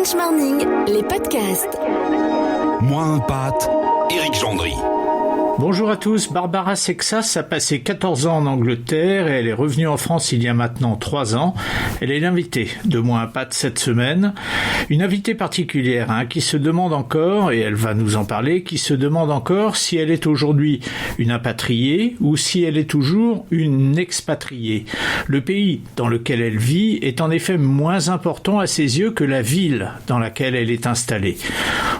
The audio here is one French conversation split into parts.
French Morning, les podcasts. Moins un pâte, Éric Gendry. Bonjour à tous, Barbara Sexas a passé 14 ans en Angleterre et elle est revenue en France il y a maintenant 3 ans. Elle est l'invitée de Moins un pâte cette semaine. Une invitée particulière qui se demande encore, et elle va nous en parler, qui se demande encore si elle est aujourd'hui une impatriée ou si elle est toujours une expatriée. Le pays dans lequel elle vit est en effet moins important à ses yeux que la ville dans laquelle elle est installée.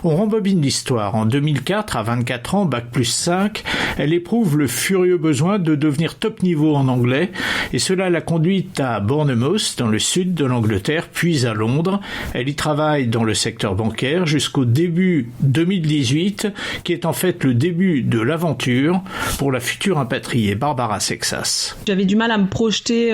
On rembobine l'histoire. En 2004, à 24 ans, Bac+5, elle éprouve le furieux besoin de devenir top niveau en anglais et cela l'a conduite à Bournemouth, dans le sud de l'Angleterre, puis à Londres. Elle y travaille dans le secteur bancaire jusqu'au début 2018, qui est en fait le début de l'aventure pour la future impatriée Barbara Sexas. J'avais du mal à me projeter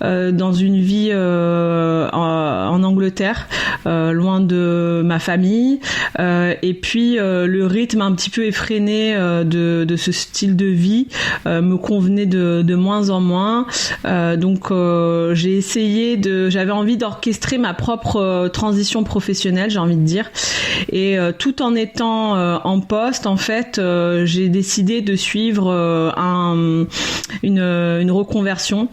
dans une vie en Angleterre, loin de ma famille, et puis le rythme un petit peu effréné de ce style de vie me convenait de moins en moins. Donc j'avais envie d'orchestrer ma propre transition professionnelle, j'ai envie de dire. Et tout en étant en poste, en fait, j'ai décidé de suivre une reconversion.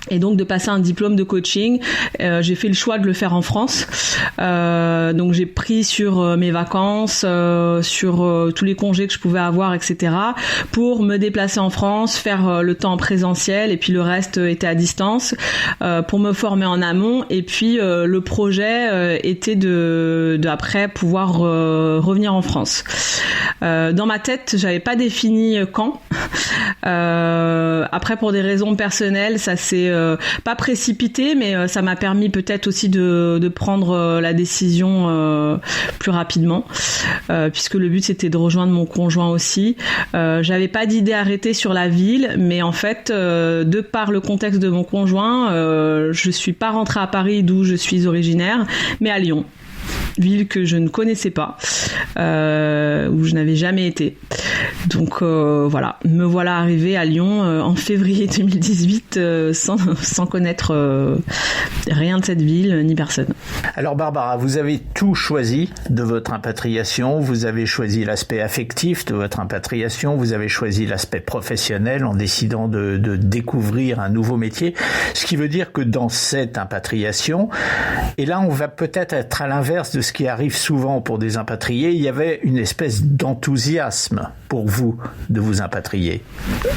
Et donc de passer un diplôme de coaching. J'ai fait le choix de le faire en France. Donc j'ai pris sur mes vacances, sur tous les congés que je pouvais avoir, etc. pour me déplacer en France, faire le temps en présentiel et puis le reste était à distance pour me former en amont. Et puis le projet était de après pouvoir revenir en France. Dans ma tête, j'avais pas défini quand. Après, pour des raisons personnelles, ça s'est pas précipité, mais ça m'a permis peut-être aussi de prendre la décision plus rapidement, puisque le but c'était de rejoindre mon conjoint aussi. J'avais pas d'idée arrêtée sur la ville, mais en fait, de par le contexte de mon conjoint, je suis pas rentrée à Paris d'où je suis originaire, mais à Lyon. Ville que je ne connaissais pas, où je n'avais jamais été. Donc voilà, me voilà arrivée à Lyon en février 2018 sans connaître rien de cette ville ni personne. Alors Barbara, vous avez tout choisi de votre impatriation, vous avez choisi l'aspect affectif de votre impatriation, vous avez choisi l'aspect professionnel en décidant de découvrir un nouveau métier, ce qui veut dire que dans cette impatriation, et là on va peut-être être à l'inverse de ce qui arrive souvent pour des impatriés, il y avait une espèce d'enthousiasme pour vous de vous impatrier.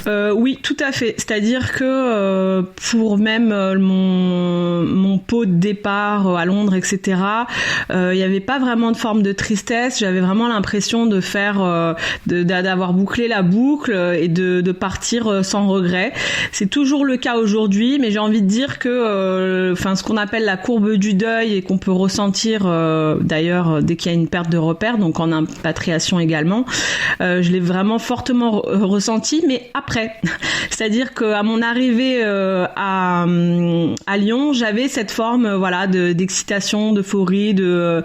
Oui, tout à fait. C'est-à-dire que pour même mon pot de départ à Londres, etc., il n'y avait pas vraiment de forme de tristesse. J'avais vraiment l'impression de faire, d'avoir bouclé la boucle et de partir sans regret. C'est toujours le cas aujourd'hui, mais j'ai envie de dire que, ce qu'on appelle la courbe du deuil et qu'on peut ressentir d'ailleurs dès qu'il y a une perte de repère, donc en impatriation également, je l'ai vraiment fortement ressenti, mais après. C'est-à-dire qu'à mon arrivée à Lyon, j'avais cette forme d'excitation, d'euphorie, de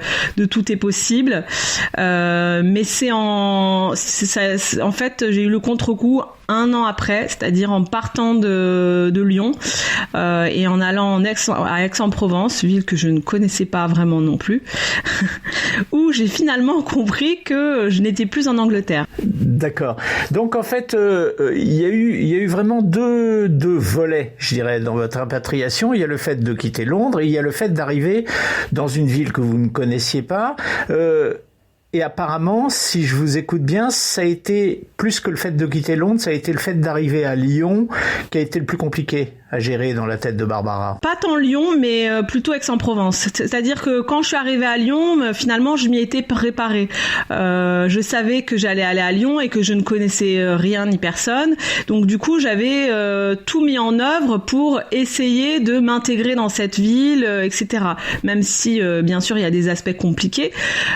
tout est possible. Mais en fait, j'ai eu le contre-coup 1 an après, c'est-à-dire en partant de Lyon et en allant à Aix-en-Provence, ville que je ne connaissais pas vraiment non plus, où j'ai finalement compris que je n'étais plus en Angleterre. D'accord. Donc en fait, il y a eu vraiment deux volets, je dirais, dans votre impatriation. Il y a le fait de quitter Londres et il y a le fait d'arriver dans une ville que vous ne connaissiez pas. Et apparemment, si je vous écoute bien, ça a été, plus que le fait de quitter Londres, ça a été le fait d'arriver à Lyon qui a été le plus compliqué à gérer dans la tête de Barbara. Pas tant Lyon, mais plutôt Aix-en-Provence. C'est-à-dire que quand je suis arrivée à Lyon, finalement, je m'y étais préparée. Je savais que j'allais aller à Lyon et que je ne connaissais rien ni personne. Donc du coup, j'avais tout mis en œuvre pour essayer de m'intégrer dans cette ville, etc. Même si, bien sûr, il y a des aspects compliqués.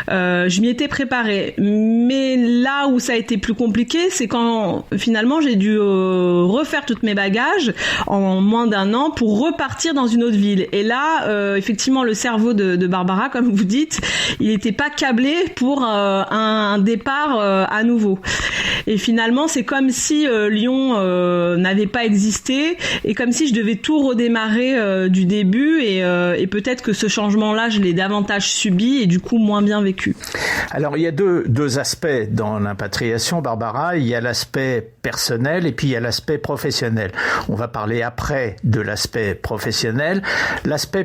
Je m'y étais préparée. Mais là où ça a été plus compliqué, c'est quand finalement j'ai dû refaire tous mes bagages en moins d'un an pour repartir dans une autre ville. Et là, effectivement, le cerveau de Barbara, comme vous dites, il n'était pas câblé pour un départ à nouveau. Et finalement, c'est comme si Lyon n'avait pas existé et comme si je devais tout redémarrer du début et peut-être que ce changement-là, je l'ai davantage subi et du coup moins bien vécu. Alors, il y a deux aspects dans l'impatriation, Barbara. Il y a l'aspect personnel et puis il y a l'aspect professionnel. On va parler après de l'aspect professionnel. L'aspect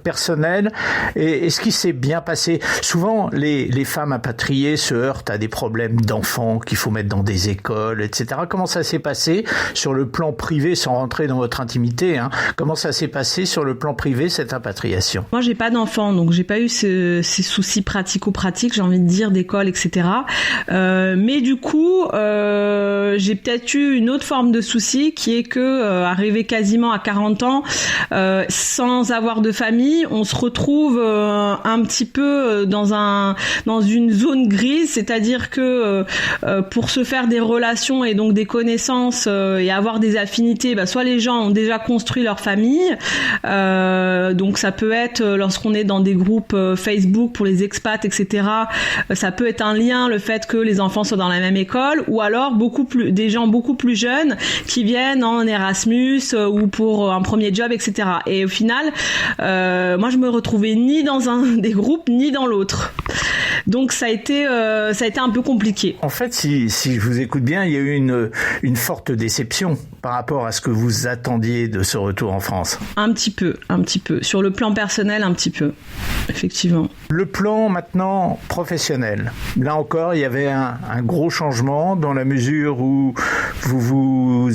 personnel, est-ce qu'il s'est bien passé? Souvent, les femmes impatriées se heurtent à des problèmes d'enfants qu'il faut mettre dans des écoles, etc. Comment ça s'est passé sur le plan privé, sans rentrer dans votre intimité, hein? Comment ça s'est passé sur le plan privé, cette impatriation? Moi, j'ai pas d'enfants, donc j'ai pas eu ces soucis pratico-pratiques, j'ai envie de dire, d'école, etc. Mais du coup, j'ai peut-être eu une autre forme de souci qui est que arrivé quasiment à 40 ans, sans avoir de famille, on se retrouve un petit peu dans une zone grise, c'est-à-dire que pour se faire des relations et donc des connaissances et avoir des affinités, soit les gens ont déjà construit leur famille, donc ça peut être lorsqu'on est dans des groupes Facebook pour les expats, etc. Ça peut être un lien, le fait que les enfants soient dans la même école, ou alors des gens beaucoup plus jeunes qui viennent en Erasmus ou pour un premier job, etc. Et au final, moi je me retrouvais ni dans un des groupes ni dans l'autre. Donc ça a été un peu compliqué. En fait, si je vous écoute bien, il y a eu une forte déception par rapport à ce que vous attendiez de ce retour en France. Un petit peu. Sur le plan personnel, un petit peu, effectivement. Le plan maintenant professionnel. Là encore, il y avait un gros changement dans la mesure où vous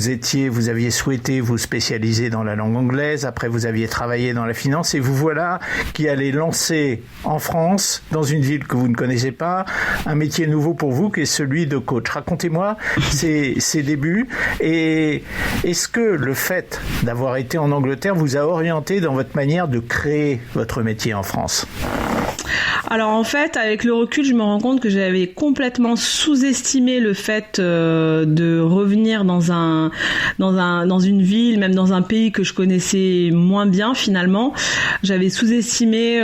aviez souhaité vous spécialiser dans la langue anglaise. Après, vous aviez travaillé dans la finance et vous voilà qui allez lancer en France, dans une ville que vous ne connaissez pas, un métier nouveau pour vous qui est celui de coach. Racontez-moi ces débuts et est-ce que le fait d'avoir été en Angleterre vous a orienté dans votre manière de créer votre métier en France? Alors en fait, avec le recul, je me rends compte que j'avais complètement sous-estimé le fait de revenir dans une ville, même dans un pays que je connaissais moins bien finalement. J'avais sous-estimé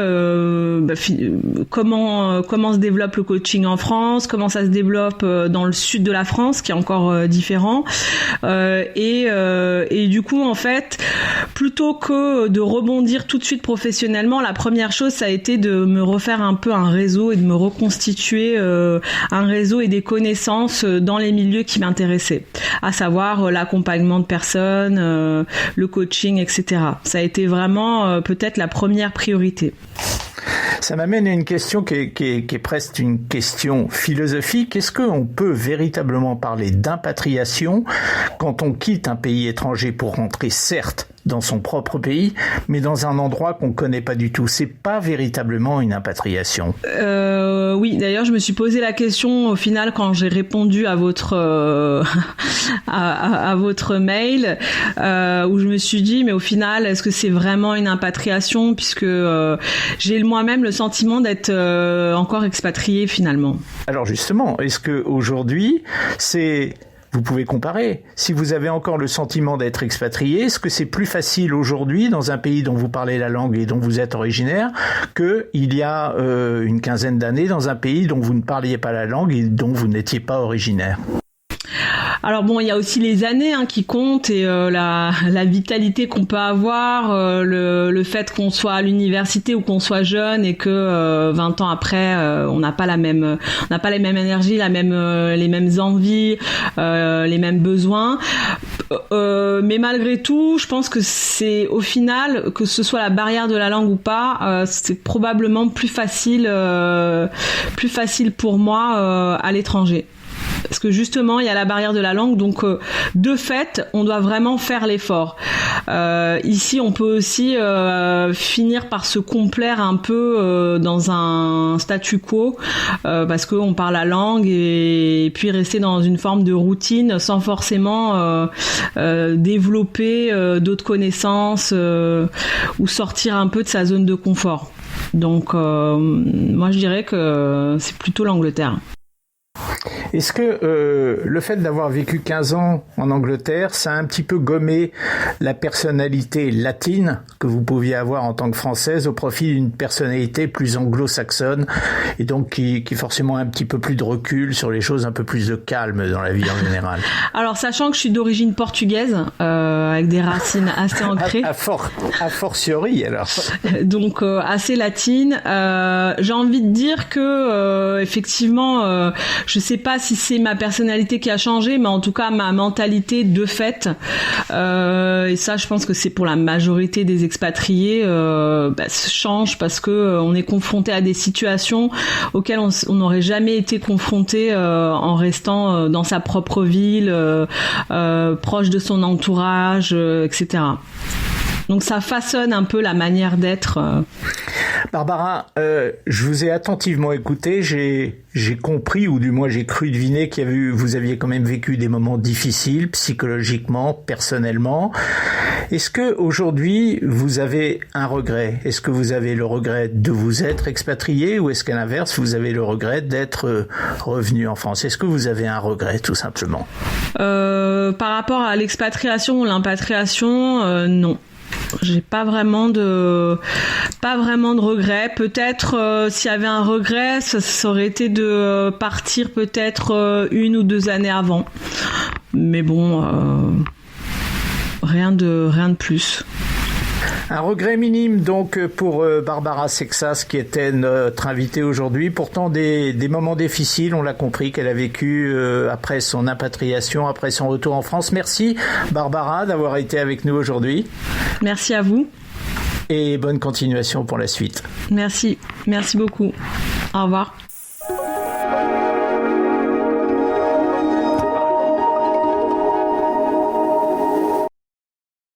comment se développe le coaching en France, comment ça se développe dans le sud de la France, qui est encore différent. Et du coup, en fait, plutôt que de rebondir tout de suite professionnellement, la première chose, ça a été de me refaire un peu un réseau et de me reconstituer un réseau et des connaissances dans les milieux qui m'intéressaient, à savoir l'accompagnement de personnes, le coaching, etc. Ça a été vraiment peut-être la première priorité. Ça m'amène à une question qui est presque une question philosophique. Est-ce qu'on peut véritablement parler d'impatriation quand on quitte un pays étranger pour rentrer, certes, dans son propre pays, mais dans un endroit qu'on connaît pas du tout? C'est pas véritablement une impatriation. Oui, d'ailleurs, je me suis posé la question au final quand j'ai répondu à votre à votre mail, où je me suis dit, mais au final, est-ce que c'est vraiment une impatriation, puisque j'ai moi-même le sentiment d'être encore expatriée finalement. Alors justement, est-ce que aujourd'hui, vous pouvez comparer. Si vous avez encore le sentiment d'être expatrié, est-ce que c'est plus facile aujourd'hui dans un pays dont vous parlez la langue et dont vous êtes originaire qu'il y a une quinzaine d'années dans un pays dont vous ne parliez pas la langue et dont vous n'étiez pas originaire? Alors bon, il y a aussi les années qui comptent et la vitalité qu'on peut avoir, le fait qu'on soit à l'université ou qu'on soit jeune et que 20 ans après on n'a pas les mêmes énergies, les mêmes envies, les mêmes besoins. Mais malgré tout, je pense que c'est au final, que ce soit la barrière de la langue ou pas, c'est probablement plus facile pour moi à l'étranger. Parce que justement, il y a la barrière de la langue, donc de fait, on doit vraiment faire l'effort. Ici, on peut aussi finir par se complaire un peu dans un statu quo, parce qu'on parle la langue et puis rester dans une forme de routine sans forcément développer d'autres connaissances ou sortir un peu de sa zone de confort. Donc, moi, je dirais que c'est plutôt l'Angleterre. Est-ce que le fait d'avoir vécu 15 ans en Angleterre, ça a un petit peu gommé la personnalité latine que vous pouviez avoir en tant que Française au profit d'une personnalité plus anglo-saxonne et donc qui forcément a un petit peu plus de recul sur les choses, un peu plus de calme dans la vie en général? Alors, sachant que je suis d'origine portugaise, avec des racines assez ancrées. A fortiori, alors. Donc, assez latine. J'ai envie de dire que, effectivement, je sais pas si c'est ma personnalité qui a changé, mais en tout cas, ma mentalité de fait. Et ça, je pense que c'est pour la majorité des expatriés, change parce que on est confronté à des situations auxquelles on n'aurait jamais été confronté en restant dans sa propre ville, proche de son entourage, etc. Donc ça façonne un peu la manière d'être. Barbara, je vous ai attentivement écouté, j'ai compris, ou du moins j'ai cru deviner vous aviez quand même vécu des moments difficiles, psychologiquement, personnellement. Est-ce que aujourd'hui vous avez un regret? Est-ce que vous avez le regret de vous être expatrié, ou est-ce qu'à l'inverse vous avez le regret d'être revenu en France? Est-ce que vous avez un regret, tout simplement? Par rapport à l'expatriation ou l'impatriation, non. J'ai pas vraiment de regret. Peut-être s'il y avait un regret, ça aurait été de partir peut-être 1 ou 2 années avant. Mais bon, rien de plus. Un regret minime donc pour Barbara Sexas qui était notre invitée aujourd'hui. Pourtant des moments difficiles, on l'a compris, qu'elle a vécu après son impatriation, après son retour en France. Merci Barbara d'avoir été avec nous aujourd'hui. Merci à vous. Et bonne continuation pour la suite. Merci beaucoup. Au revoir.